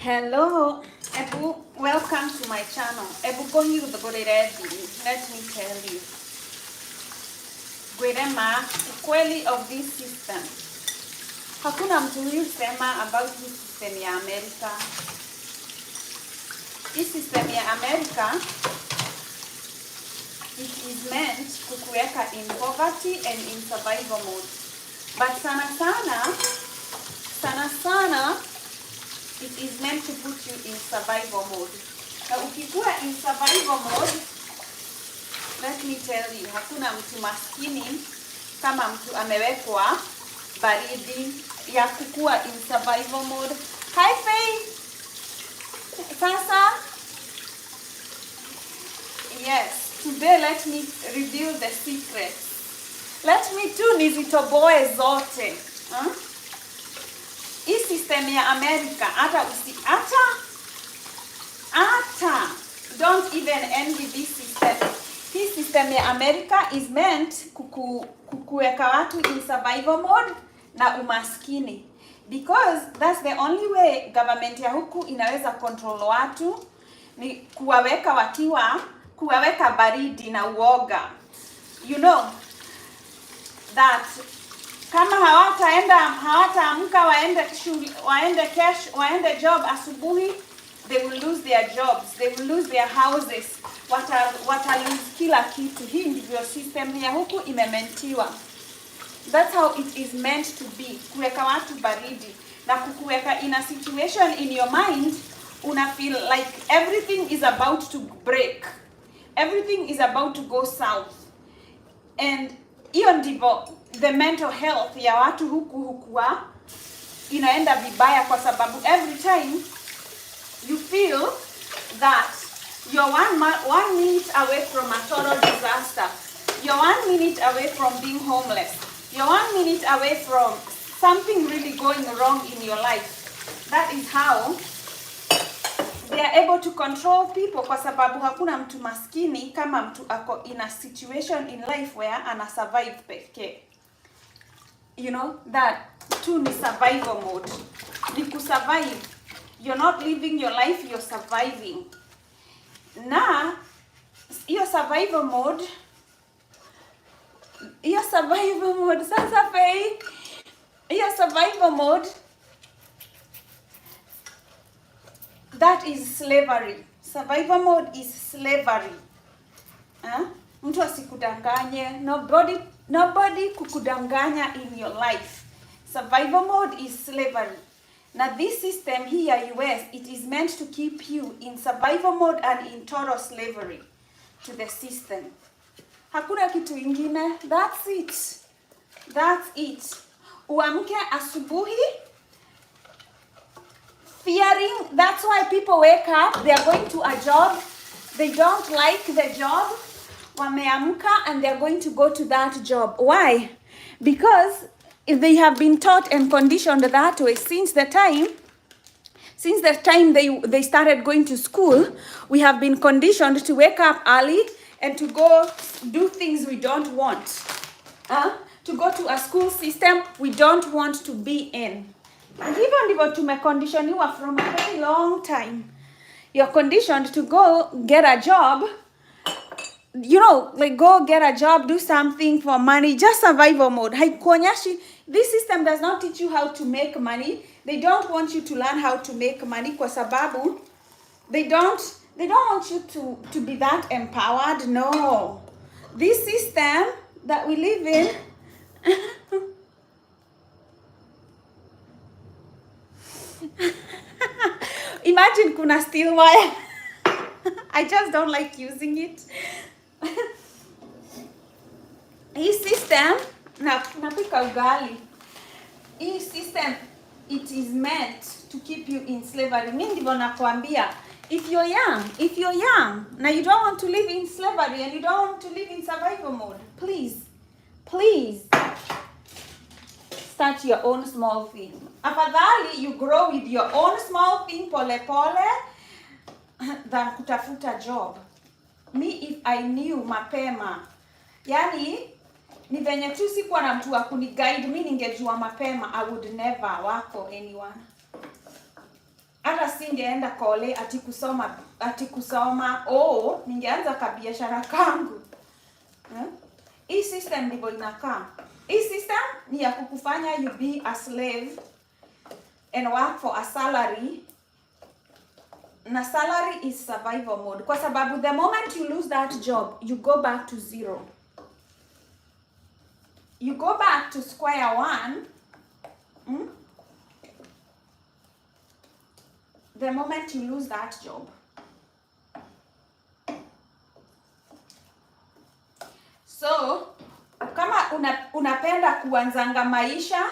Hello, Ebu, welcome to my channel. Ebu going with the good ready. Let me tell you. Gwedema, ukweli of this system. Hakuna mtu huyu sema about this system ya America. This system ya America, it is meant kukuweka in poverty and in survival mode. But sana sana, it is meant to put you in survival mode. Na ukikuwa in survival mode, let me tell you, hakuna mtu maskini kama mtu amewekwa baridi ya kukua in survival mode. Hi Faye! Sasa? Yes, today let me reveal the secrets. Let me tu nizitoboe zote. Hii system ya America, don't even envy this system. This system ya America is meant kukuweka watu in survival mode na umaskini. Because that's the only way government ya huku inaweza control watu, ni kuwaweka baridi na uoga. You know that kama hawataamka waende job asubuhi, they will lose their jobs, they will lose their houses, wata lose kila kitu. Hii ndivyo system ya huku imementiwa. That's how it is meant to be, kuweka watu baridi na kukuweka in a situation in your mind una feel like everything is about to break, everything is about to go south. And hiyo ndivyo the mental health ya watu hukua inaenda vibaya, kwa sababu every time you feel that you're one minute away from a total disaster, you're 1 minute away from being homeless, you're 1 minute away from something really going wrong in your life. That is how they are able to control people, kwa sababu hakuna mtu maskini kama mtu ako in a situation in life where ana survive pekee. You know, that tu ni survival mode. Ni kusurvive. You're not living your life, you're surviving. Na your survival mode, sasa Faye, your survival mode, that is slavery. Survival mode is slavery. Mtu asikudanganye, nobody kukudanganya in your life. Survival mode is slavery. Now this system here, US, it is meant to keep you in survival mode and in total slavery to the system. Hakuna kitu ingine. That's it. That's it. Uamke asubuhi fearing. That's why people wake up, they are going to a job, they don't like the job, wameamka and they are going to go to that job. Why? Because if they have been taught and conditioned that way since the time they started going to school, we have been conditioned to wake up early and to go do things we don't want. To go to a school system we don't want to be in. And even ndivyo tumekonditioniwa from a very long time. You're conditioned to go get a job, you know, like go get a job, do something for money, just survival mode. Haikuonyeshi, this system does not teach you how to make money. They don't want you to learn how to make money kwa sababu they don't want you to be that empowered. No. This system that we live in imagine kuna steel wire. I just don't like using it. Hii system napika ugali. Hii system, it is meant to keep you in slavery. Mimi ndivyo nakwambia, if you're young, now you don't want to live in slavery and you don't want to live in survival mode, please start your own small thing. Afadhali you grow with your own small thing pole than kutafuta job. Me, if I knew mapema, yani ni venye tu sikuwa na mtu wa kuniguide, mimi ningejua mapema, I would never work for anyone. hata singeenda kole ati kusoma ningeanza kabiashara kangu. Hii system ndivyo inakaa. Hii system ni ya kukufanya you be a slave and work for a salary. Na salary is survival mode. Kwa sababu the moment you lose that job, you go back to zero. You go back to square one. The moment you lose that job. So, kama unapenda kuanzanga maisha,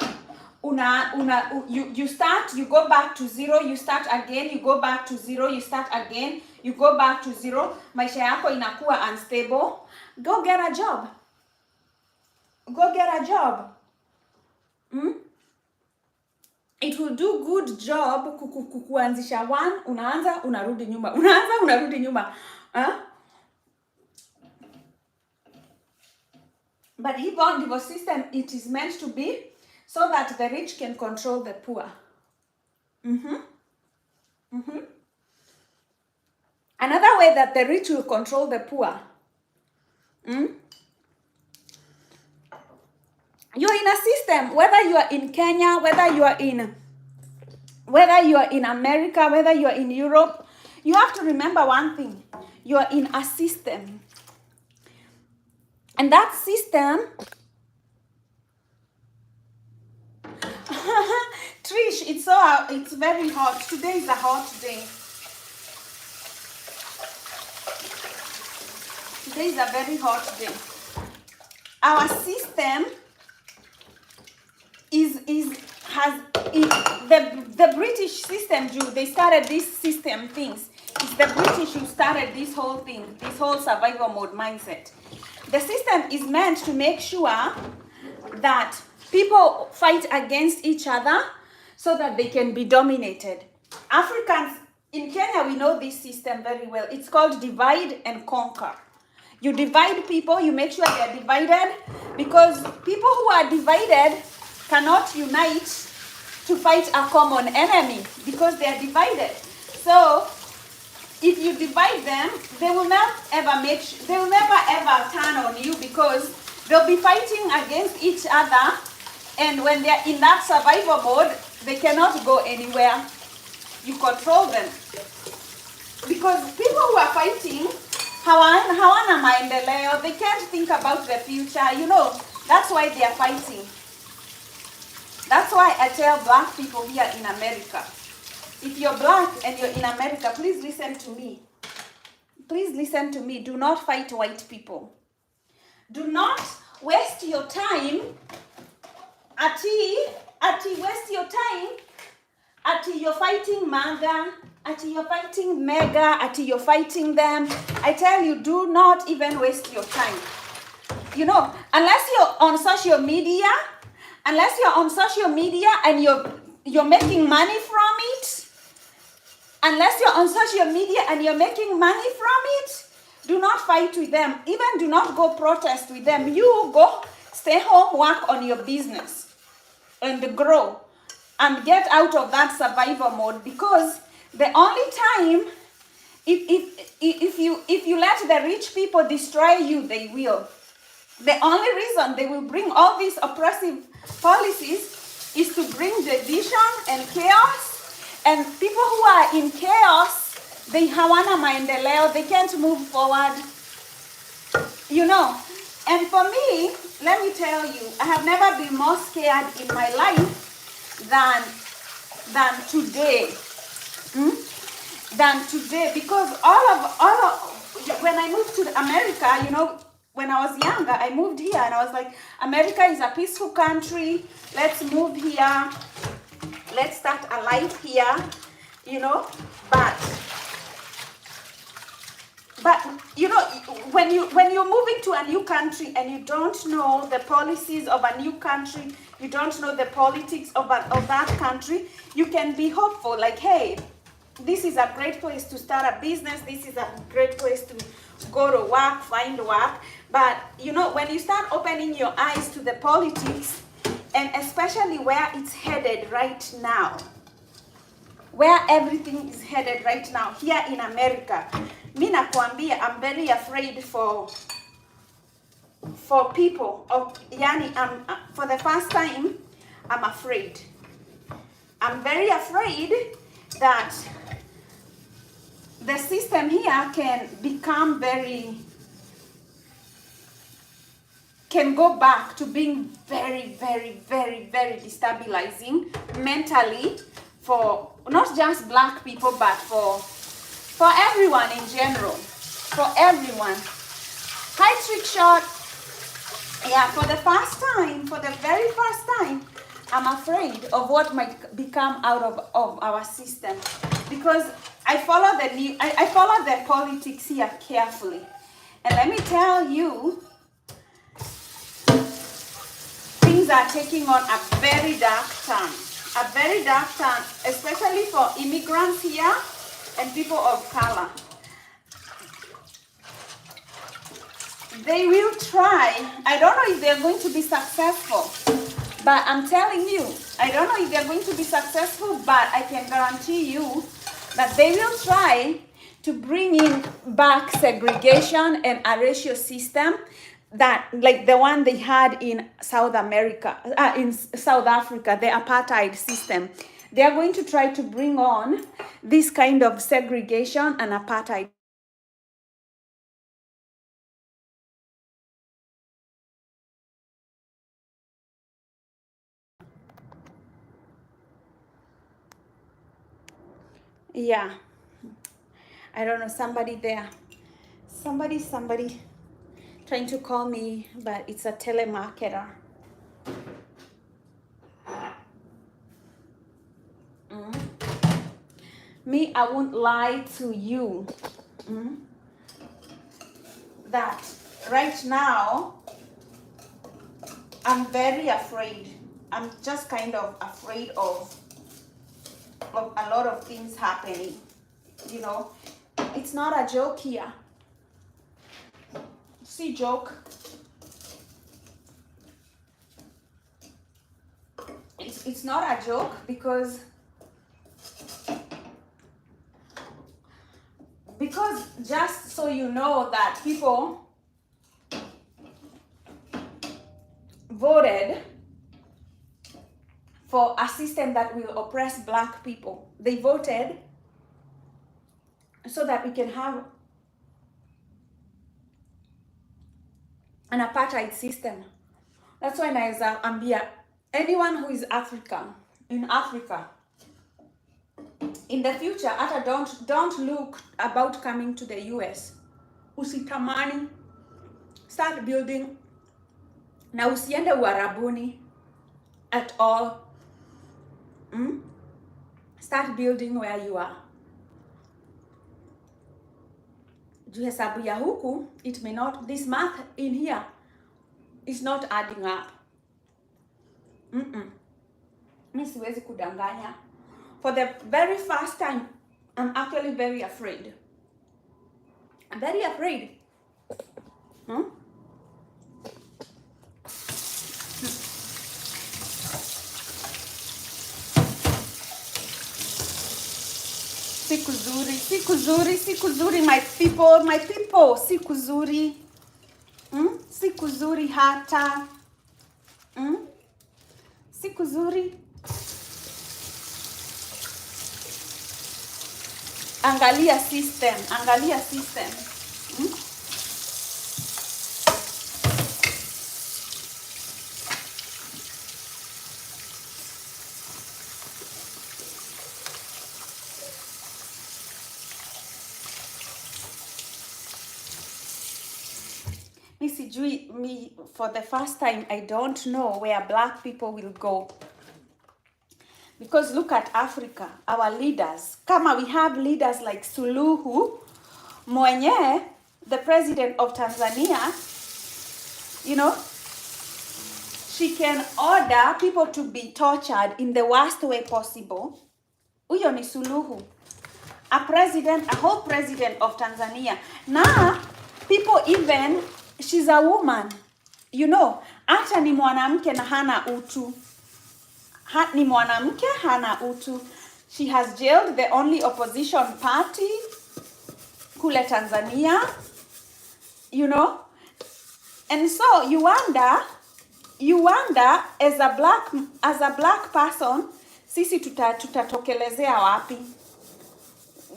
you start, you go back to zero, you start again, you go back to zero, you start again, you go back to zero, maisha yako inakuwa unstable, go get a job. Go get a job. It will do good job kuanzisha one, unaanza, unarudi nyuma. Unaanza, unarudi nyuma. But hivyo ndivyo system it is meant to be, so that the rich can control the poor. Another way that the rich will control the poor. You're in a system, whether you are in Kenya, whether you are in America, whether you are in Europe, you have to remember one thing. You are in a system. And that system, Trish, it's very hot. Today is a hot day. Today is a very hot day. Our system the British system, they started these system things. It's the British who started this whole thing, this whole survival mode mindset. The system is meant to make sure that people fight against each other so that they can be dominated. Africans in Kenya, we know this system very well. It's called divide and conquer. You divide people, you make sure they are divided, because people who are divided cannot unite to fight a common enemy because they are divided. So if you divide them, they will never ever turn on you, because they'll be fighting against each other, and when they're in that survival mode, they cannot go anywhere. You control them. Because people who are fighting, hawana maendeleo, they can't think about the future. You know, that's why they are fighting. That's why I tell black people here in America, if you're black and you're in America, please listen to me. Please listen to me. Do not fight white people. Do not waste your time. Waste your time. You're fighting MAGA. You're fighting MEGA. You're fighting them. I tell you, do not even waste your time. You know, unless you're on social media and you're making money from it, do not fight with them. Even do not go protest with them. You go, stay home, work on your business and grow and get out of that survival mode, because the only time, if you let the rich people destroy you, they will. The only reason they will bring all these oppressive policies is to bring division and chaos. And people who are in chaos, they hawana maendeleo, they can't move forward. You know, and for me, let me tell you, I have never been more scared in my life than today. Than today, because all of when I moved to America, you know, when I was younger, I moved here and I was like, America is a peaceful country. Let's move here. Let's start a life here, you know. But you know, when you're moving to a new country and you don't know the policies of a new country, you don't know the politics of that country, you can be hopeful, like, hey, this is a great place to start a business. This is a great place to go to work, find work. But, you know, when you start opening your eyes to the politics, and especially where it's headed right now, where everything is headed right now here in America. Mi nakwambia, I'm very afraid for people of yani, for the first time I'm afraid. I'm very afraid that the system here can go back to being very, very, very, very destabilizing mentally for not just black people, but for everyone in general. For everyone. Hi, Trick Shot. Yeah, for the very first time, I'm afraid of what might become out of our system, because I follow the politics here carefully, and let me tell you, things are taking on a very dark turn, especially for immigrants here and people of color. They will try. I don't know if they're going to be successful, but I'm telling you, I don't know if they're going to be successful, but I can guarantee you that they will try to bring in back segregation and a ratio system that, like the one they had in South Africa, the apartheid system. They are going to try to bring on this kind of segregation and apartheid. Yeah, I don't know, somebody there. Somebody trying to call me, but it's a telemarketer. Me, I won't lie to you that right now I'm very afraid. I'm just kind of afraid of a lot of things happening. You know, it's not a joke here. See, joke. It's not a joke, because just so you know that people voted for a system that will oppress black people. They voted so that we can have an apartheid system. That's why naweza ambia anyone who is in Africa, in the future, hata don't look about coming to the US. Usitamani, start building, na usiende Uarabuni at all. Start building where you are. Juu hesabu ya huku, it may not, this math in here is not adding up. Mi siwezi kudanganya. For the very first time, I'm actually very afraid. I'm very afraid. Siku zuri, my people, siku zuri. Siku zuri hata. Siku zuri. Angalia system. Me, for the first time, I don't know where black people will go. Because look at Africa, our leaders. Kama we have leaders like Suluhu, mwenye, the president of Tanzania, you know, she can order people to be tortured in the worst way possible. Uyo ni Suluhu. A whole president of Tanzania. Now, people even, she's a woman. You know, hata ni mwanamke na hana utu. Ni mwanamke hana utu. She has jailed the only opposition party, kule Tanzania, you know. And so you wonder as a black person, sisi tutatokelezea wapi?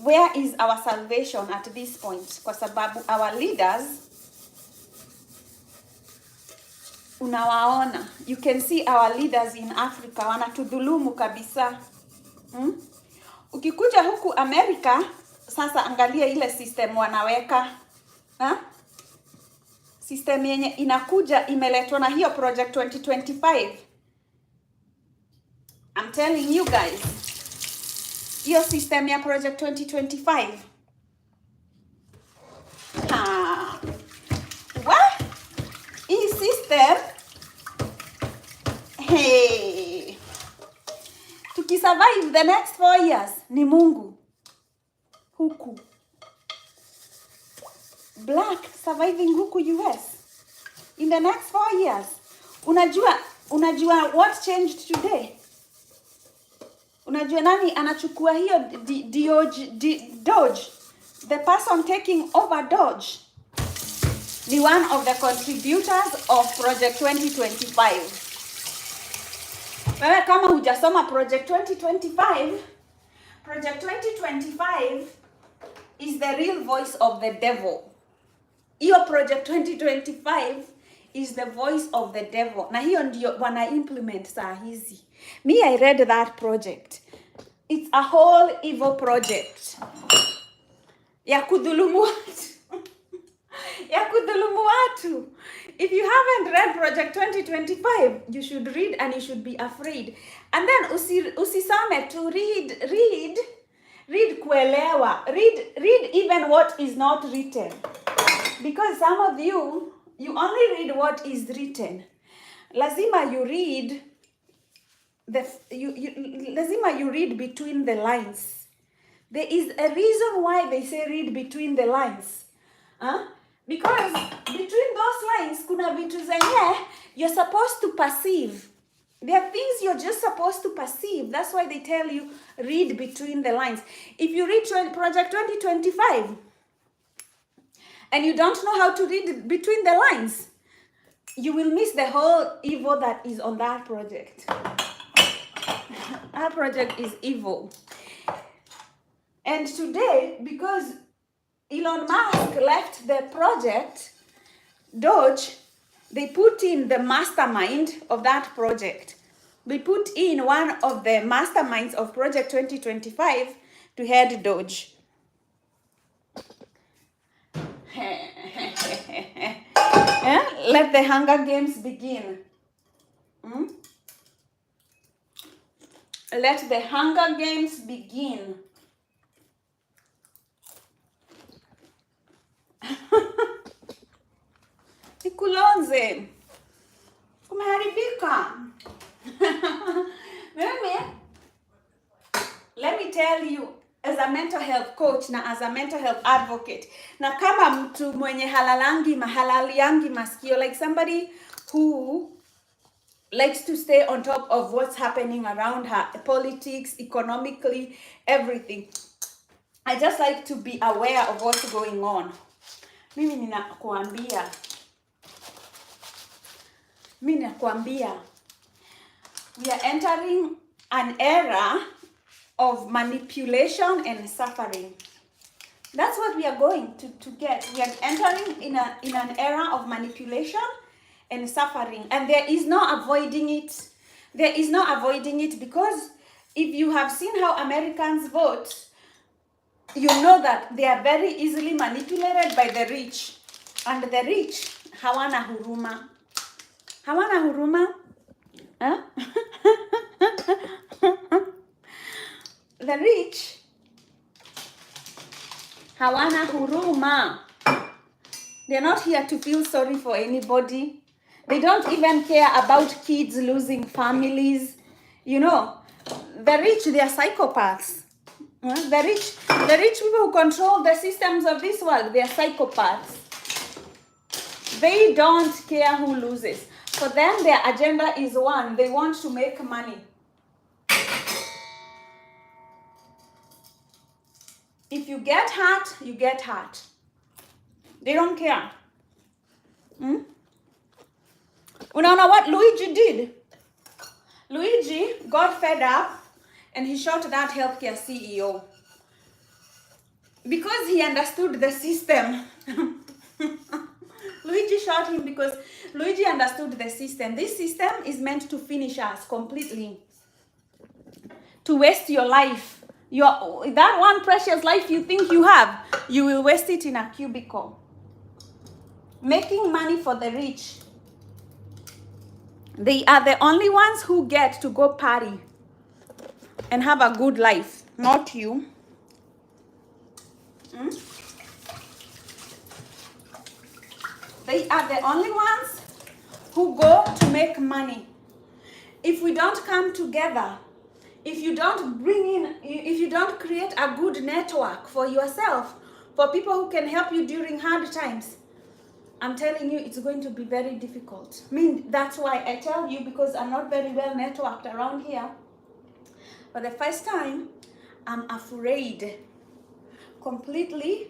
Where is our salvation at this point? Kwa sababu our leaders, unawaona, you can see our leaders in Africa wanatudhulumu kabisa. Ukikuja huku America, sasa angalia ile system wanaweka. System yenye inakuja imeletwa na hiyo Project 2025. I'm telling you guys. Hiyo system ya Project 2025. What? Hii system, hey, tukisurvive the next 4 years ni Mungu. Huku black surviving huku US in the next 4 years. Unajua what changed today? Unajua nani anachukua hiyo Doge? The person taking over Doge ni one of the contributors of Project 2025. Wewe kama hujasoma Project 2025, Project 2025 is the real voice of the devil. Hiyo Project 2025 is the voice of the devil. Na hiyo ndio wana implement saa hizi. Me, I read that project. It's a whole evil project. Ya kudhulumu watu. Ya kudhulumu watu. If you haven't read Project 2025, you should read and you should be afraid. And then usisame to read kuelewa. Read even what is not written. Because some of you only read what is written. Lazima you read lazima you read between the lines. There is a reason why they say read between the lines. Because between those lines kuna vitu zenye you're supposed to perceive. There are things you're just supposed to perceive. That's why they tell you read between the lines. If you read Project 2025 and you don't know how to read between the lines, you will miss the whole evil that is on that project. Our project is evil. And today, because Elon Musk left the project, Doge, they put in the mastermind of that project. They put in one of the masterminds of Project 2025 to head Doge. Let the Hunger Games begin. Let the Hunger Games begin. Nikulonze. Kumeharibika. Let me tell you, as a mental health coach na as a mental health advocate, na kama mtu mwenye halaliangi masikio, like somebody who likes to stay on top of what's happening around her, politics, economically, everything. I just like to be aware of what's going on. Mimi ninakuambia, we are entering an era of manipulation and suffering. That's what we are going to get. We are entering in an era of manipulation and suffering, and there is no avoiding it. There is no avoiding it, because if you have seen how Americans vote, you know that they are very easily manipulated by the rich. And the rich, hawana huruma. Hawana huruma? Huh? The rich, hawana huruma. They're not here to feel sorry for anybody. They don't even care about kids losing families. You know, the rich, they are psychopaths. The rich people who control the systems of this world, they are psychopaths. They don't care who loses. For them, their agenda is one. They want to make money. If you get hurt, you get hurt. They don't care. Unaona what Luigi did? Luigi got fed up and he shot that healthcare CEO because he understood the system. Luigi shot him because Luigi understood the system. This system is meant to finish us completely, to waste your life. That one precious life you think you have, you will waste it in a cubicle. Making money for the rich. They are the only ones who get to go party and have a good life, not you. They are the only ones who go to make money. If we don't come together, if you don't create a good network for yourself, for people who can help you during hard times, I'm telling you, it's going to be very difficult. I mean, that's why I tell you, because I'm not very well networked around here. For the first time, I'm afraid. Completely,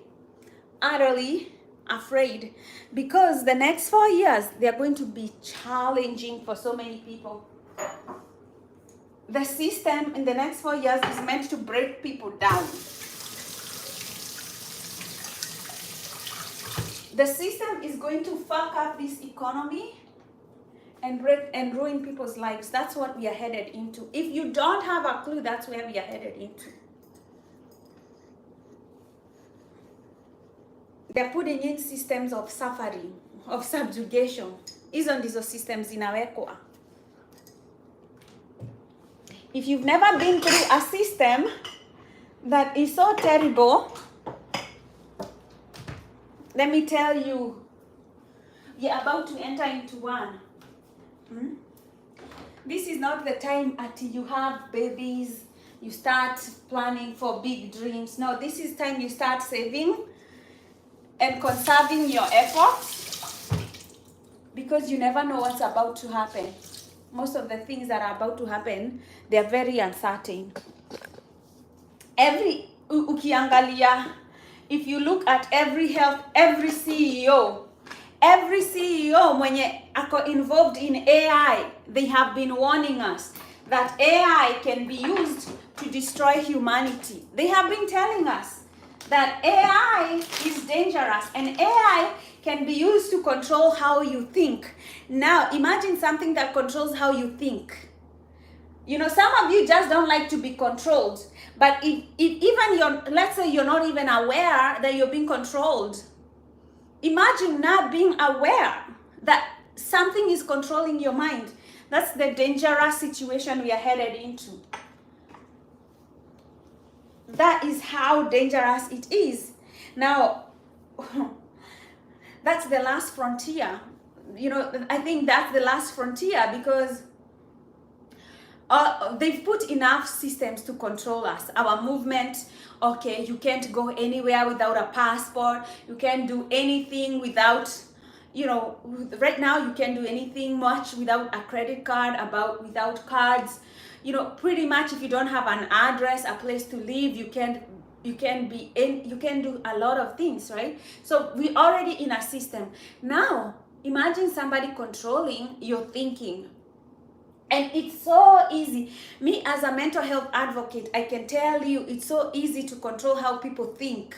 utterly afraid. Because the next 4 years, they're going to be challenging for so many people. The system in the next 4 years is meant to break people down. The system is going to fuck up this economy and ruin people's lives. That's what we are headed into. If you don't have a clue, that's where we are headed into. They're putting in systems of suffering, of subjugation. Hizo ndizo systems zinawekwa. If you've never been through a system that is so terrible, let me tell you, you're about to enter into one. This is not the time until you have babies, you start planning for big dreams. No, this is time you start saving and conserving your efforts, because you never know what's about to happen. Most of the things that are about to happen, they are very uncertain. Ukiangalia, if you look at every CEO mwenye ako involved in AI, they have been warning us that AI can be used to destroy humanity. They have been telling us that AI is dangerous and AI can be used to control how you think. Now, imagine something that controls how you think. You know, some of you just don't like to be controlled. But if even let's say you're not even aware that you're being controlled. Imagine not being aware that something is controlling your mind. That's the dangerous situation we are headed into. That is how dangerous it is. Now, that's the last frontier. You know, I think that's the last frontier because they've put enough systems to control us. Our movement, okay, you can't go anywhere without a passport. You can't do anything without, you know, right now you can't do anything much without a credit card, without cards. You know, pretty much if you don't have an address, a place to live, you can do a lot of things, right? So we're already in a system. Now, imagine somebody controlling your thinking. And it's so easy. Me as a mental health advocate, I can tell you it's so easy to control how people think.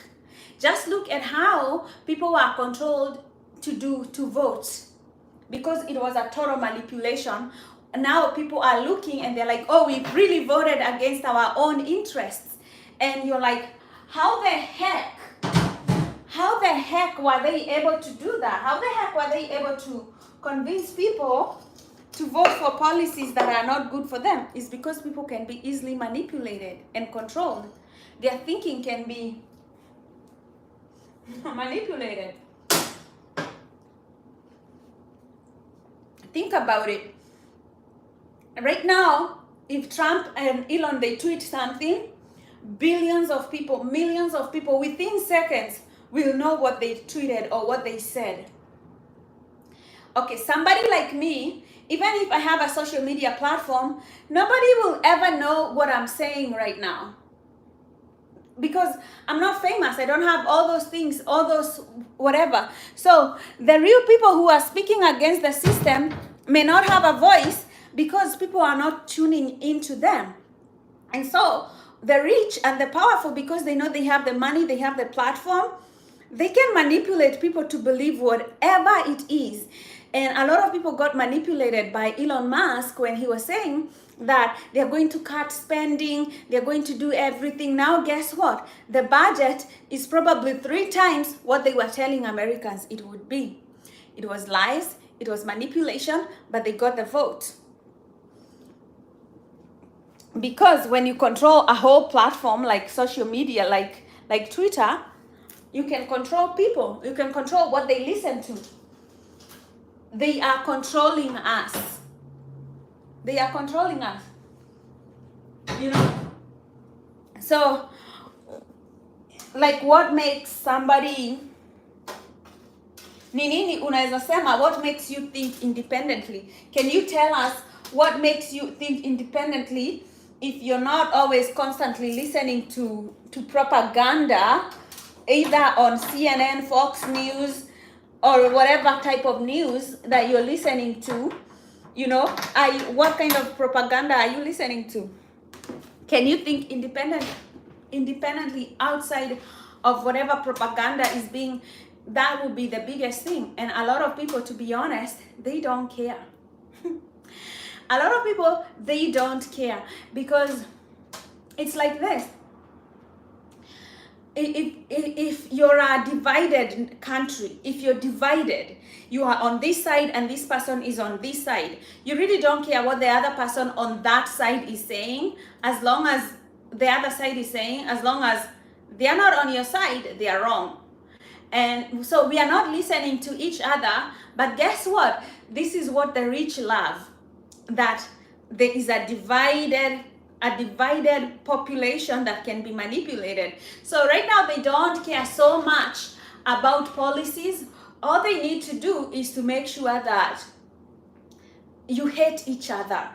Just look at how people were controlled to vote, because it was a total manipulation. Now people are looking and they're like, oh, we really voted against our own interests. And you're like, how the heck were they able to do that? How the heck were they able to convince people to vote for policies that are not good for them? It's because people can be easily manipulated and controlled. Their thinking can be manipulated. Think about it. Right now, if Trump and Elon, they tweet something, billions of people, millions of people within seconds will know what they tweeted or what they said. Okay, somebody like me, even if I have a social media platform, nobody will ever know what I'm saying right now. because I'm not famous. I don't have all those things, all those whatever. So the real people who are speaking against the system may not have a voice because people are not tuning into them. And so the rich and the powerful, because they know they have the money, they have the platform, they can manipulate people to believe whatever it is. And a lot of people got manipulated by Elon Musk when he was saying that they're going to cut spending, they're going to do everything. Now, guess what? The budget is probably 3 times what they were telling Americans it would be. It was lies, it was manipulation, but they got the vote. Because when you control a whole platform like social media, like Twitter, you can control people. You can control what they listen to. They are controlling us. They are controlling us. You know? So, like, what makes somebody... Ni nini unaweza sema, what makes you think independently? Can you tell us what makes you think independently if you're not always constantly listening to propaganda, either on CNN, Fox News, or whatever type of news that you're listening to? You know, what kind of propaganda are you listening to? Can you think independently outside of whatever propaganda is being? That would be the biggest thing. And a lot of people, to be honest, they don't care. A lot of people, they don't care, because it's like this. If you're a divided country, if you're divided, you are on this side and this person is on this side, you really don't care what the other person on that side is saying, as long as the other side is saying, as long as they are not on your side, they are wrong. And so we are not listening to each other. But guess what? This is what the rich love, that there is a divided population that can be manipulated. So right now they don't care so much about policies. All they need to do is to make sure that you hate each other.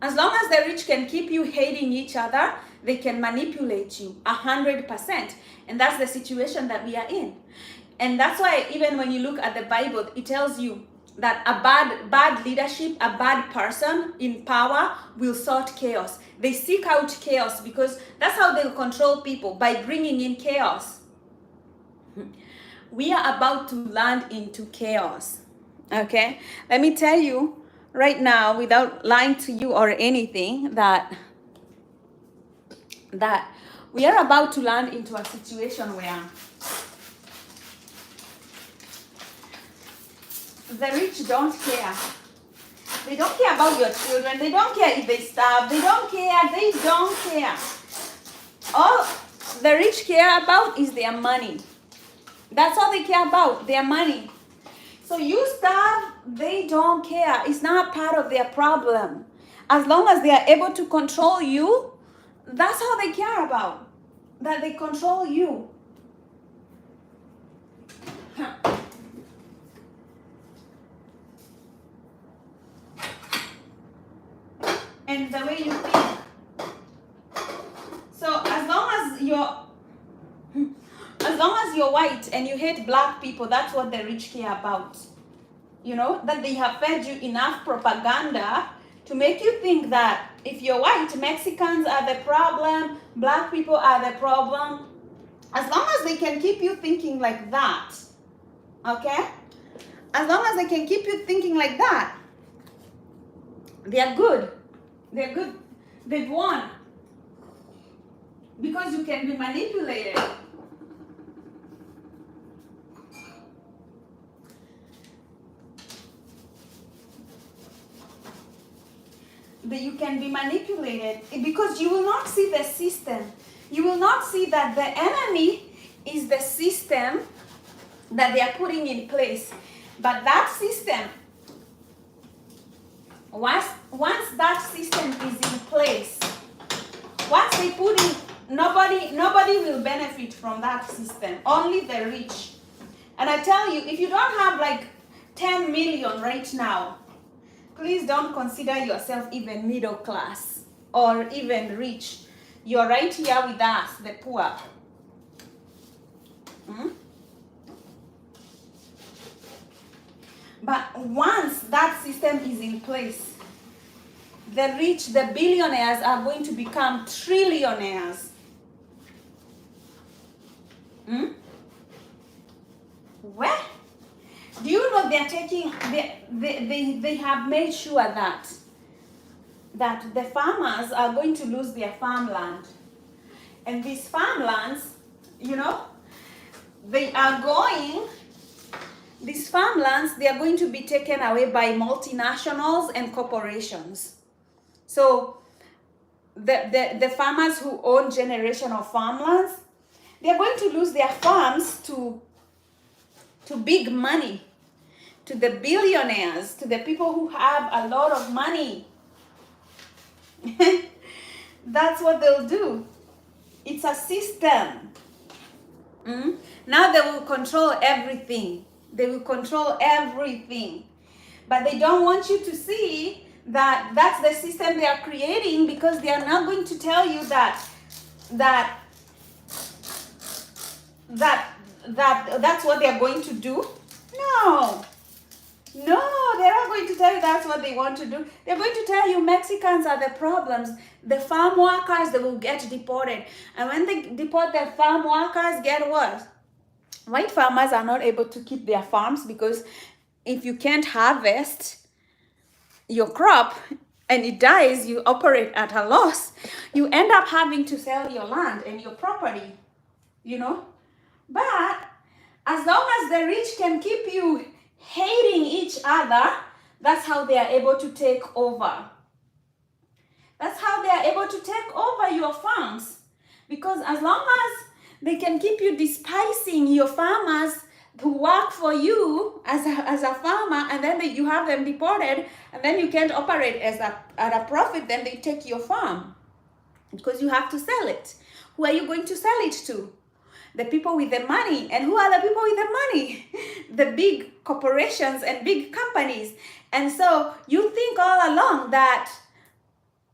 As long as the rich can keep you hating each other, they can manipulate you 100%. And that's the situation that we are in. And that's why even when you look at the Bible, it tells you that a bad leadership, a bad person in power will sort chaos. They seek out chaos because that's how they'll control people, by bringing in chaos. We are about to land into chaos. Okay? Let me tell you right now, without lying to you or anything, that we are about to land into a situation where the rich don't care. They don't care about your children. They don't care if they starve. They don't care. They don't care. All the rich care about is their money. That's all they care about, their money. So you starve, they don't care. It's not part of their problem. As long as they are able to control you, that's all they care about. That they control you. And the way you think. So as long as you're white and you hate black people, that's what the rich care about. You know, that they have fed you enough propaganda to make you think that if you're white, Mexicans are the problem, black people are the problem. As long as they can keep you thinking like that, okay? As long as they can keep you thinking like that, they are good. They're good. They've won. Because you can be manipulated. You can be manipulated because you will not see the system. You will not see that the enemy is the system that they are putting in place. But that system, once that system is in place, once they put in, nobody will benefit from that system. Only the rich. And I tell you, if you don't have like 10 million right now, please don't consider yourself even middle class or even rich. You're right here with us, the poor. But once that system is in place, the rich, the billionaires are going to become trillionaires. Where? Do you know they're taking, they have made sure that the farmers are going to lose their farmland. And these farmlands, they are going to be taken away by multinationals and corporations. So the farmers who own generational farmlands, they're going to lose their farms to big money, to the billionaires, to the people who have a lot of money. That's what they'll do. It's a system. Now they will control everything. They will control everything. But they don't want you to see that that's the system they are creating, because they are not going to tell you that's what they're going to do. No, they're not going to tell you that's what they want to do. They're going to tell you Mexicans are the problems. The farm workers, they will get deported. And when they deport the farm workers, get what? White farmers are not able to keep their farms, because if you can't harvest your crop and it dies, you operate at a loss. You end up having to sell your land and your property, But as long as the rich can keep you hating each other, that's how they are able to take over. That's how they are able to take over your farms. Because as long as they can keep you despising your farmers who work for you as a farmer, and then you have them deported, and then you can't operate at a profit, then they take your farm because you have to sell it. Who are you going to sell it to? The people with the money. And who are the people with the money? The big corporations and big companies. And so you think all along that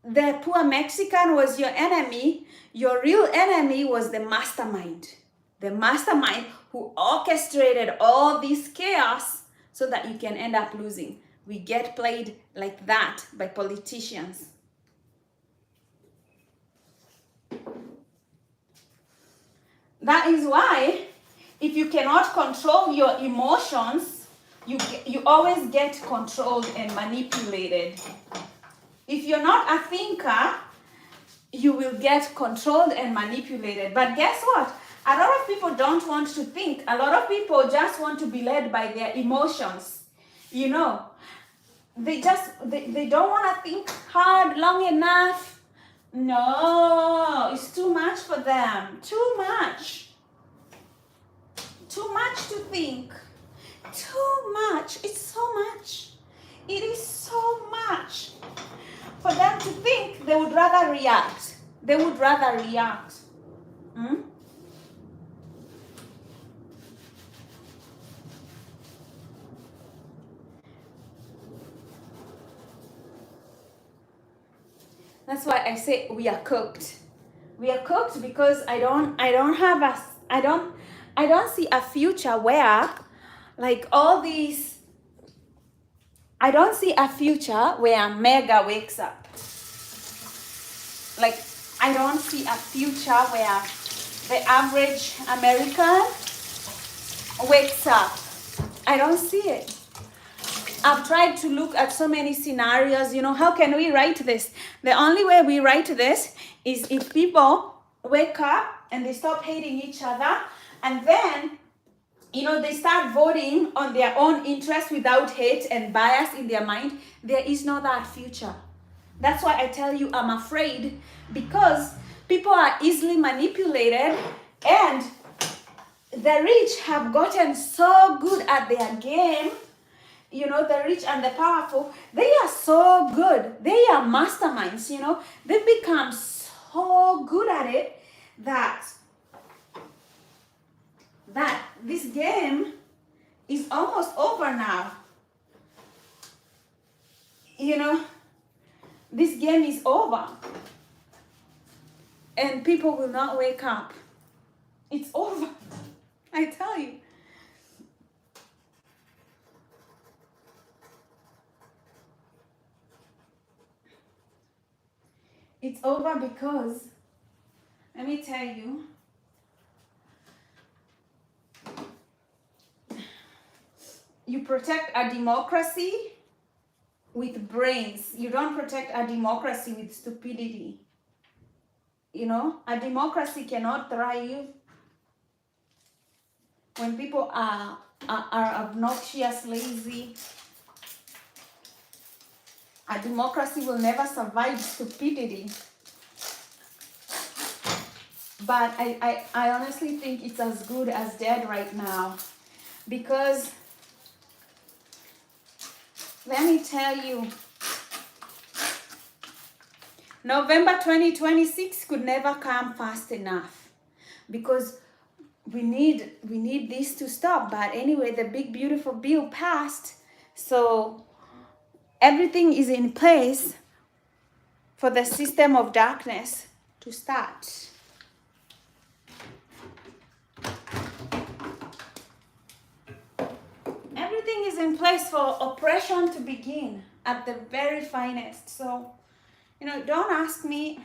the poor Mexican was your enemy. Your real enemy was the mastermind. The mastermind who orchestrated all this chaos so that you can end up losing. We get played like that by politicians. That is why if you cannot control your emotions, you always get controlled and manipulated. If you're not a thinker, you will get controlled and manipulated. But guess what? A lot of people don't want to think. A lot of people just want to be led by their emotions. They don't want to think hard long enough. No, it's too much for them. Too much. Too much to think. Too much. It's so much. It is so much. For them to think, they would rather react. They would rather react. That's why I say we are cooked. We are cooked because I don't see a future where, like, all these, I don't see a future where Mega wakes up. Like, I don't see a future where the average American wakes up. I don't see it. I've tried to look at so many scenarios, how can we write this? The only way we write this is if people wake up and they stop hating each other, and then, they start voting on their own interests without hate and bias in their mind. There is no that future. That's why I tell you I'm afraid, because people are easily manipulated, and the rich have gotten so good at their game. The rich and the powerful, they are so good. They are masterminds, They've become so good at it that this game is almost over now. This game is over. and people will not wake up. It's over. I tell you. It's over because, let me tell you, you protect a democracy with brains. You don't protect a democracy with stupidity. You know, a democracy cannot thrive when people are obnoxious, lazy. A democracy will never survive stupidity. But I honestly think it's as good as dead right now. Because, let me tell you, November 2026 could never come fast enough. Because we need this to stop. But anyway, the big beautiful bill passed. So everything is in place for the system of darkness to start. Everything is in place for oppression to begin at the very finest. So, you know, don't ask me.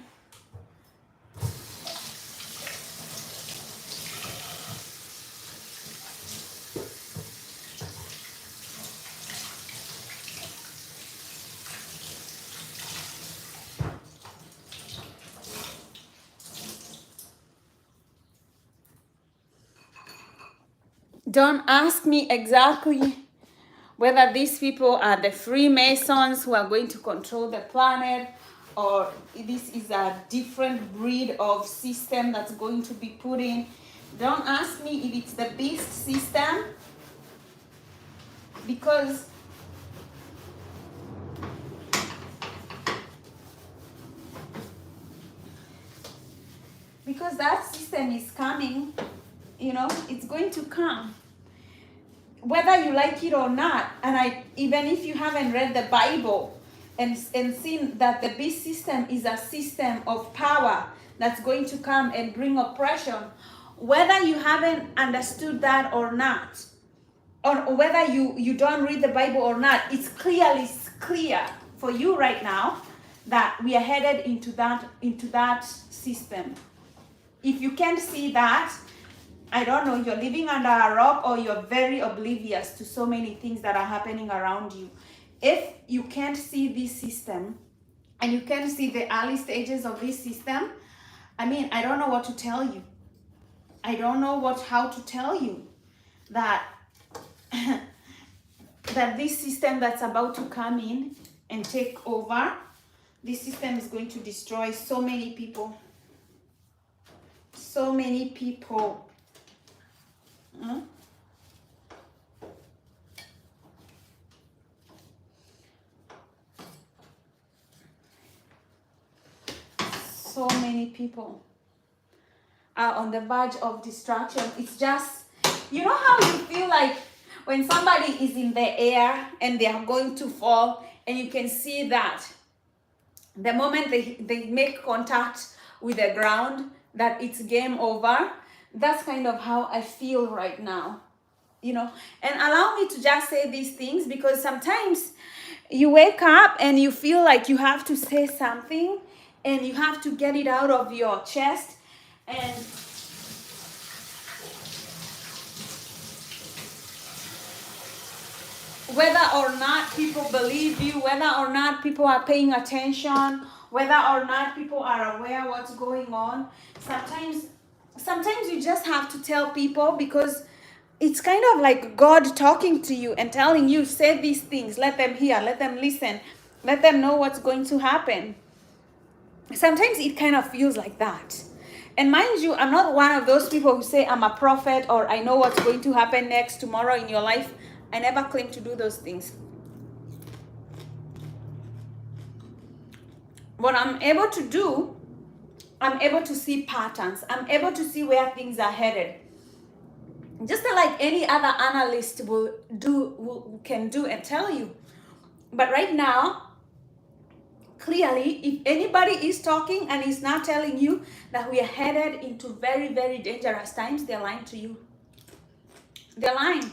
Don't ask me exactly whether these people are the Freemasons who are going to control the planet, or this is a different breed of system that's going to be put in. Don't ask me if it's the beast system, because that system is coming. You know, it's going to come, whether you like it or not. And even if you haven't read the Bible and seen that the beast system is a system of power that's going to come and bring oppression, whether you haven't understood that or not, or whether you don't read the Bible or not, it's clear for you right now that we are headed into that system. If you can't see that, I don't know, you're living under a rock, or you're very oblivious to so many things that are happening around you. If you can't see this system, and you can't see the early stages of this system, I mean, I don't know what to tell you. I don't know how to tell you that that this system that's about to come in and take over, this system is going to destroy so many people. So many people. So many people are on the verge of destruction. It's just, you know how you feel like when somebody is in the air and they are going to fall, and you can see that the moment they make contact with the ground, that it's game over. That's kind of how I feel right now, you know. And allow me to just say these things, because sometimes you wake up and you feel like you have to say something, and you have to get it out of your chest. And whether or not people believe you, whether or not people are paying attention, whether or not people are aware what's going on, sometimes you just have to tell people, because it's kind of like God talking to you and telling you, say these things, let them hear, let them listen, let them know what's going to happen. Sometimes it kind of feels like that. And mind you, I'm not one of those people who say I'm a prophet, or I know what's going to happen next tomorrow in your life. I never claim to do those things. What I'm able to do, I'm able to see patterns. I'm able to see where things are headed. Just like any other analyst can do and tell you. But right now, Clearly, if anybody is talking and is not telling you that we are headed into very, very dangerous times, they're lying to you. They're lying.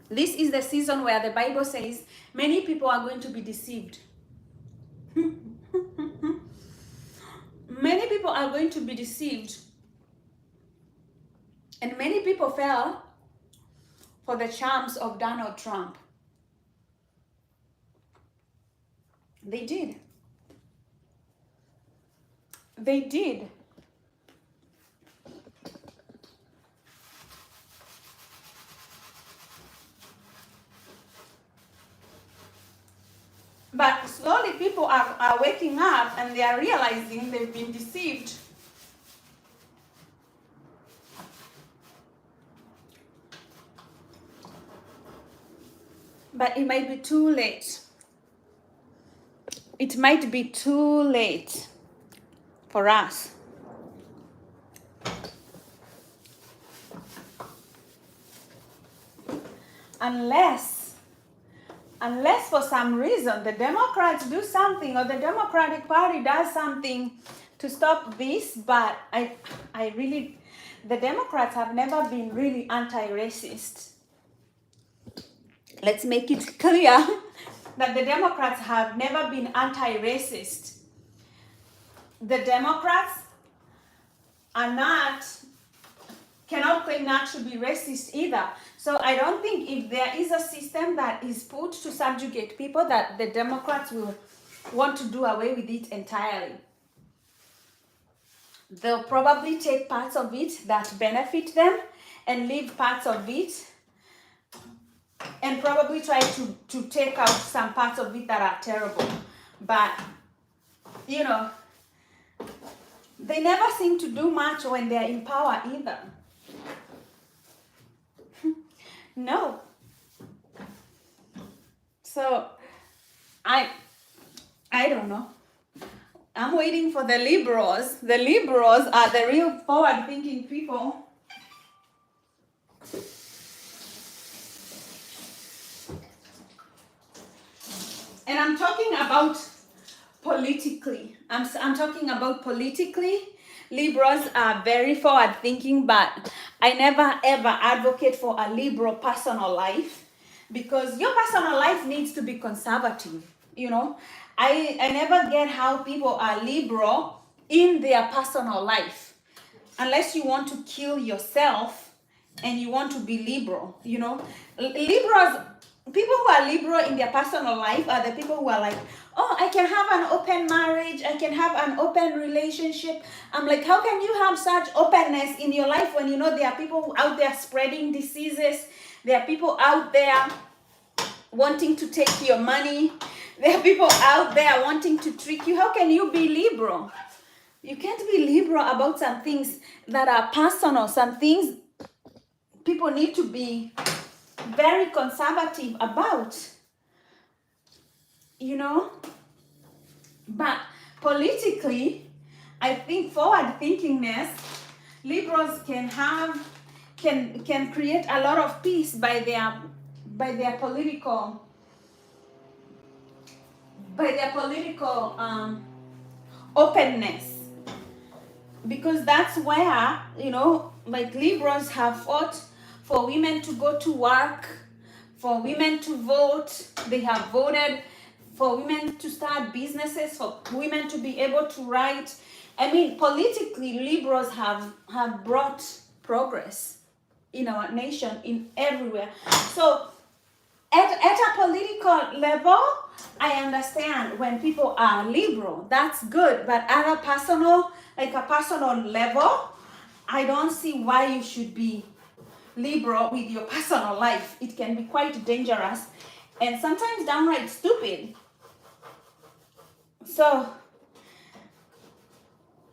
This is the season where the Bible says many people are going to be deceived. Many people are going to be deceived. And many people fell for the charms of Donald Trump. They did. They did. But slowly people are waking up and they are realizing they've been deceived. But it might be too late. It might be too late for us. Unless for some reason the Democrats do something or the Democratic Party does something to stop this, but the Democrats have never been really anti-racist. Let's make it clear that the Democrats have never been anti-racist. The Democrats cannot claim not to be racist either. So I don't think if there is a system that is put to subjugate people that the Democrats will want to do away with it entirely. They'll probably take parts of it that benefit them and leave parts of it and probably try to take out some parts of it that are terrible. But, you know, they never seem to do much when they're in power either. No. So, I don't know. I'm waiting for the liberals. The liberals are the real forward-thinking people. And I'm talking about politically. I'm talking about politically. Liberals are very forward-thinking, but I never ever advocate for a liberal personal life because your personal life needs to be conservative. You know, I never get how people are liberal in their personal life unless you want to kill yourself and you want to be liberal. You know, people who are liberal in their personal life are the people who are like, oh, I can have an open marriage, I can have an open relationship. I'm like, how can you have such openness in your life when you know there are people out there spreading diseases, there are people out there wanting to take your money, there are people out there wanting to trick you? How can you be liberal? You can't be liberal about some things that are personal, some things people need to be very conservative about, you know. But politically, I think forward thinkingness, liberals can create a lot of peace by their political openness, because that's where, you know, like liberals have fought for women to go to work, for women to vote. They have voted for women to start businesses, for women to be able to write. I mean, politically, liberals have brought progress in our nation, in everywhere. So at a political level, I understand when people are liberal, that's good. But at a personal level, I don't see why you should be liberal with your personal life. It can be quite dangerous and sometimes downright stupid. So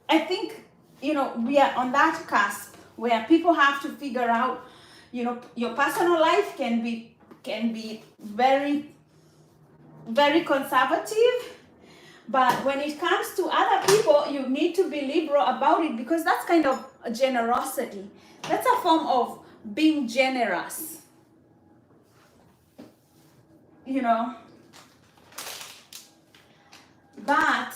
I think, you know, we are on that cusp where people have to figure out, you know, your personal life can be very, very conservative, but when it comes to other people, you need to be liberal about it, because that's kind of a generosity. That's a form of being generous. you know, but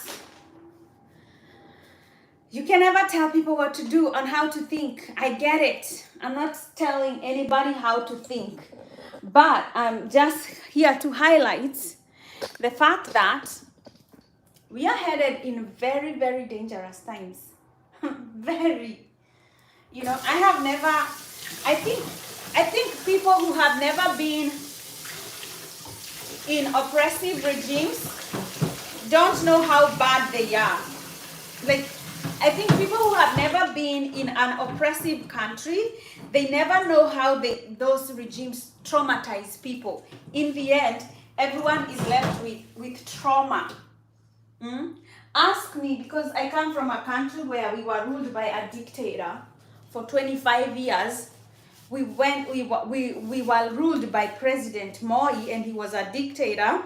you can never tell people what to do and how to think. I get it. I'm not telling anybody how to think, but I'm just here to highlight the fact that we are headed in very, very dangerous times. Very. You know, I think people who have never been in oppressive regimes don't know how bad they are. Like, I think people who have never been in an oppressive country, they never know how those regimes traumatize people. In the end, everyone is left with trauma. Ask me, because I come from a country where we were ruled by a dictator for 25 years. We were ruled by President Moi, and he was a dictator.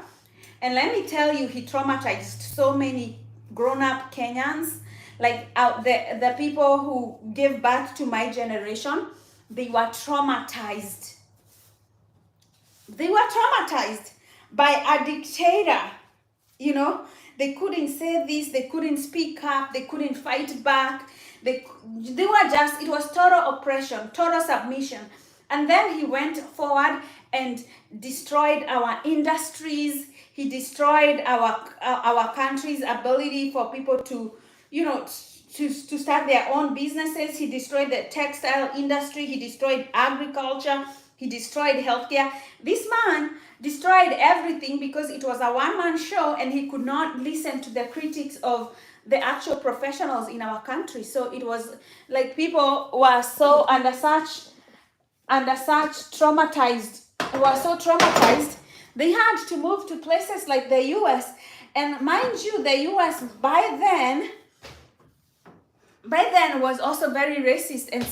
And let me tell you, he traumatized so many grown-up Kenyans. Like the people who gave birth to my generation, they were traumatized. They were traumatized by a dictator. You know, they couldn't say this, they couldn't speak up, they couldn't fight back. They were just, it was total oppression, total submission. And then he went forward and destroyed our industries. He destroyed our country's ability for people to, you know, to start their own businesses. He destroyed the textile industry. He destroyed agriculture. He destroyed healthcare. This man destroyed everything because it was a one-man show, and he could not listen to the critics of the actual professionals in our country. So it was like people were so under such traumatized, were so traumatized, they had to move to places like the US. And mind you, the US by then was also very racist, and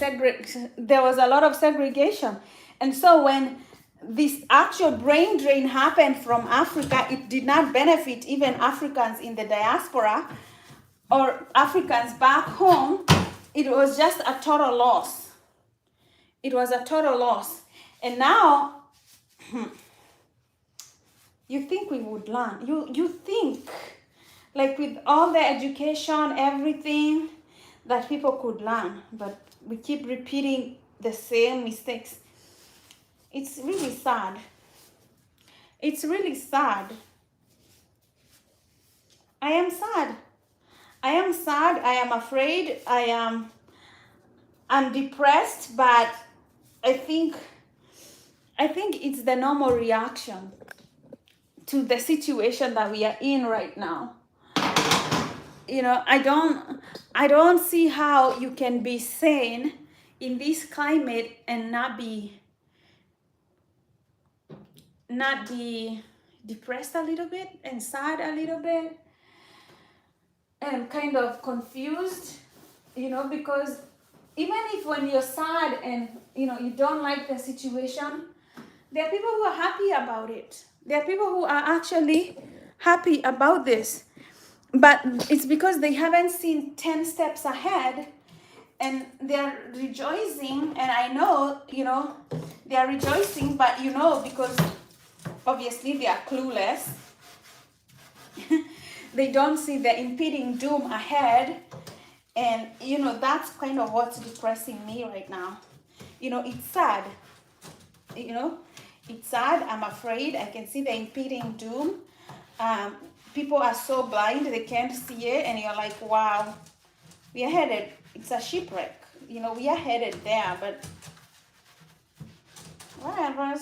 there was a lot of segregation. And so when this actual brain drain happened from Africa, it did not benefit even Africans in the diaspora or Africans back home. It was just a total loss. It was a total loss. And now, you think we would learn. You think, like with all the education, everything, that people could learn. But we keep repeating the same mistakes. It's really sad. It's really sad. I am sad. I am sad. I am afraid. I'm depressed, but I think it's the normal reaction to the situation that we are in right now. You know, I don't see how you can be sane in this climate and not be depressed a little bit and sad a little bit and kind of confused, you know, because even if when you're sad and, you know, you don't like the situation, there are people who are happy about it. There are people who are actually happy about this. But it's because they haven't seen 10 steps ahead, and they're rejoicing. And I know, you know, they're rejoicing, but you know, because obviously they are clueless. They don't see the impending doom ahead. And, you know, that's kind of what's depressing me right now. You know, it's sad. You know, it's sad. I'm afraid. I can see the impending doom. People are so blind, they can't see it. And you're like, wow, we are headed. It's a shipwreck. You know, we are headed there. But whatever,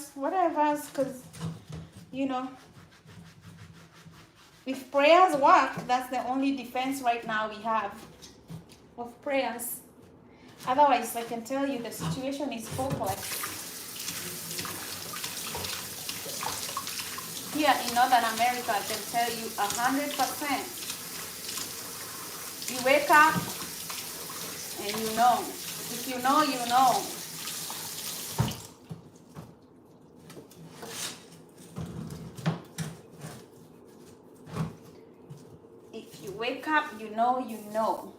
because, you know, if prayers work, that's the only defense right now we have, of prayers. Otherwise, I can tell you the situation is hopeless. Here in Northern America, I can tell you 100%. You wake up and you know. If you know, you know. If you wake up, you know, you know.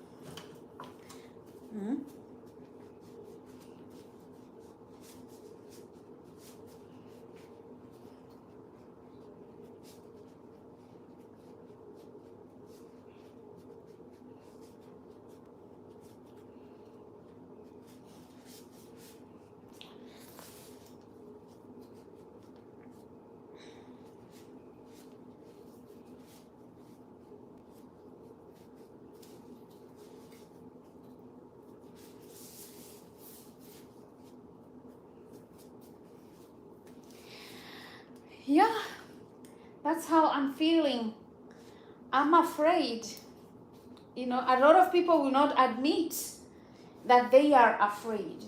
yeah, that's how I'm feeling. I'm afraid. You know, a lot of people will not admit that they are afraid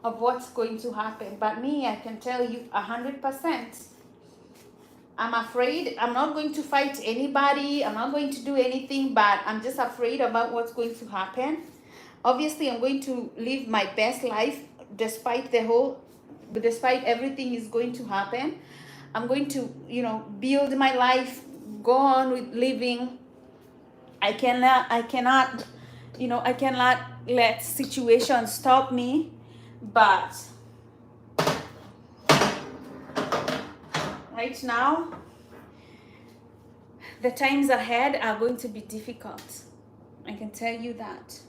of what's going to happen. But me, I can tell you 100%. I'm afraid. I'm not going to fight anybody. I'm not going to do anything, but I'm just afraid about what's going to happen. Obviously, I'm going to live my best life despite everything is going to happen. I'm going to, build my life, go on with living. I cannot, I cannot let situations stop me. But right now, the times ahead are going to be difficult. I can tell you that.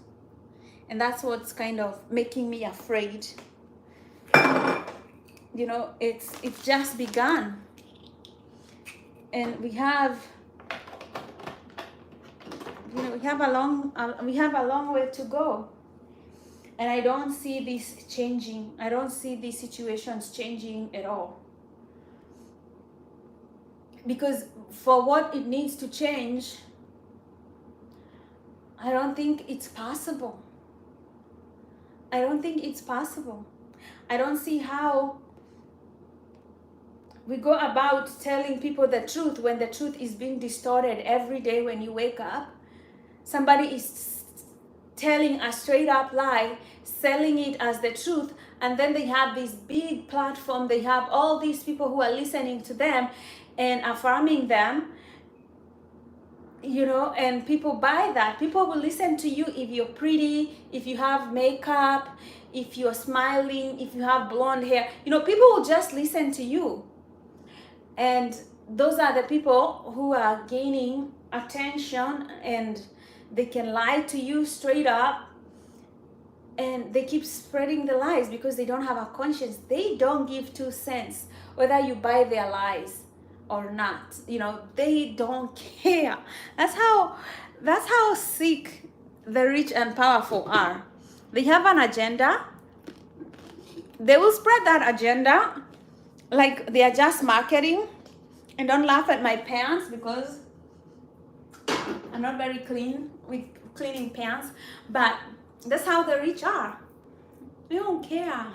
And that's what's kind of making me afraid. It's just begun. And we have a long way to go. And I don't see this changing. I don't see these situations changing at all. Because for what it needs to change, I don't think it's possible. I don't think it's possible. I don't see how we go about telling people the truth when the truth is being distorted every day when you wake up. Somebody is telling a straight up lie, selling it as the truth, and then they have this big platform. They have all these people who are listening to them and affirming them, and people buy that. People will listen to you if you're pretty, if you have makeup, if you're smiling, if you have blonde hair. People will just listen to you. And those are the people who are gaining attention, and they can lie to you straight up, and they keep spreading the lies because they don't have a conscience. They don't give 2 cents whether you buy their lies or not. They don't care. That's how sick the rich and powerful are. They have an agenda. They will spread that agenda like they are just marketing. And don't laugh at my pants because I'm not very clean with cleaning pants, but that's how the rich are. They don't care.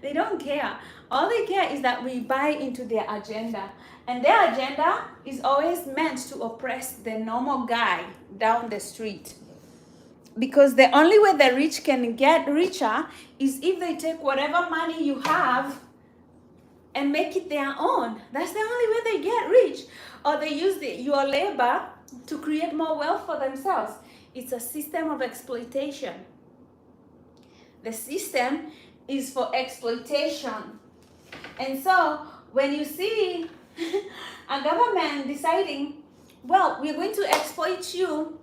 They don't care. All they care is that we buy into their agenda. And their agenda is always meant to oppress the normal guy down the street. Because the only way the rich can get richer is if they take whatever money you have and make it their own. That's the only way they get rich. Or they use your labor to create more wealth for themselves. It's a system of exploitation. The system is for exploitation. And so when you see a government deciding, well, we're going to exploit you,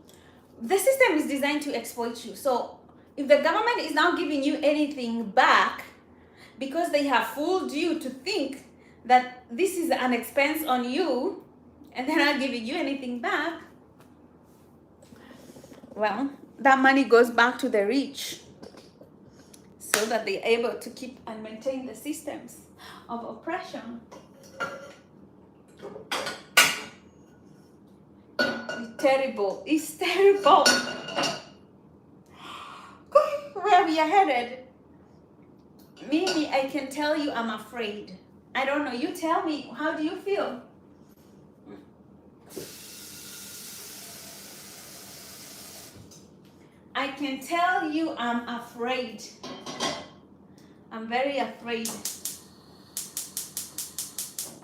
the system is designed to exploit you. So if the government is not giving you anything back, because they have fooled you to think that this is an expense on you, and they're not giving you anything back, well, that money goes back to the rich so that they're able to keep and maintain the systems of oppression. It's terrible. It's terrible. Where we are headed. Me, I can tell you I'm afraid. I don't know. You tell me, how do you feel? I can tell you I'm afraid. I'm very afraid.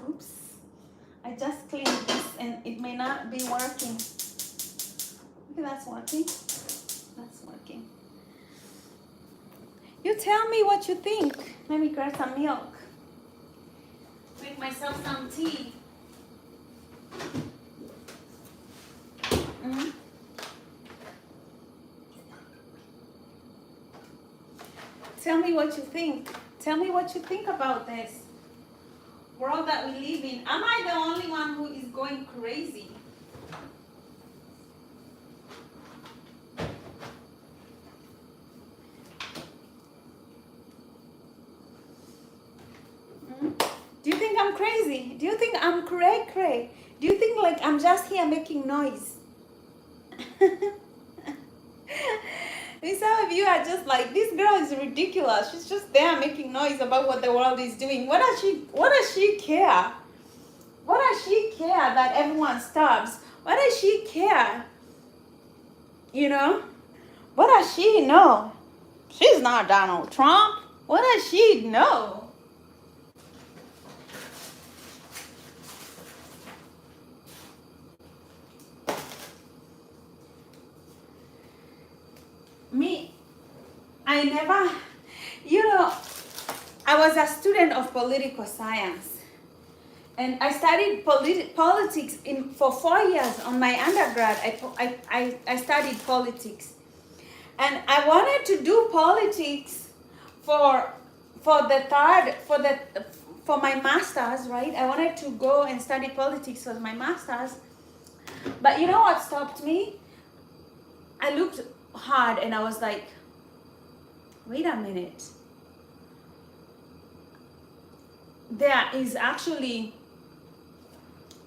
Oops. I just cleaned this and it may not be working. Okay, that's working. That's working. You tell me what you think. Let me grab some milk. Make myself some tea. Tell me what you think. Tell me what you think about this world that we live in. Am I the only one who is going crazy? Do you think I'm crazy? crazy? Do you think I'm cray cray? Do you think like I'm just here making noise? And some of you are just like, this girl is ridiculous. She's just there making noise about what the world is doing. What does she care? What does she care that everyone starves? What does she care? You know? What does she know? She's not Donald Trump. What does she know? Me, I never, I was a student of political science. And I studied politics for 4 years on my undergrad. I studied politics. And I wanted to do politics for my master's, right? I wanted to go and study politics for my master's. But you know what stopped me? I looked hard and I was like, wait a minute. There is actually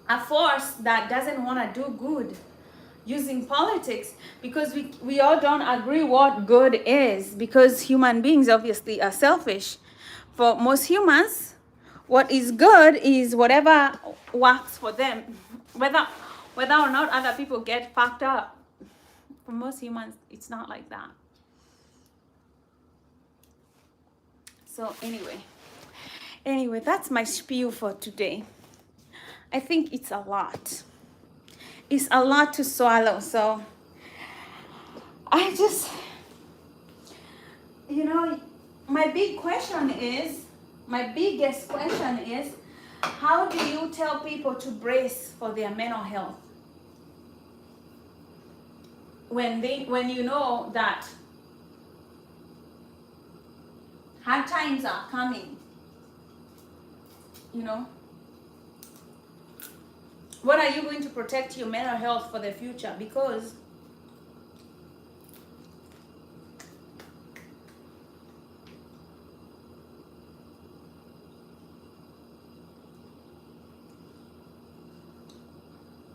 a force that doesn't want to do good using politics, because we all don't agree what good is, because human beings obviously are selfish. For most humans, what is good is whatever works for them, whether or not other people get fucked up. For most humans, it's not like that. So anyway, that's my spiel for today. I think it's a lot. It's a lot to swallow. So I just, my biggest question is, how do you tell people to brace for their mental health when you know that hard times are coming? What are you going to protect your mental health for the future? Because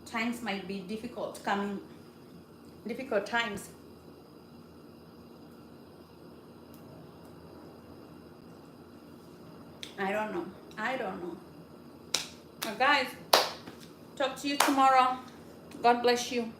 times might be difficult times. I don't know. Well, guys, talk to you tomorrow. God bless you.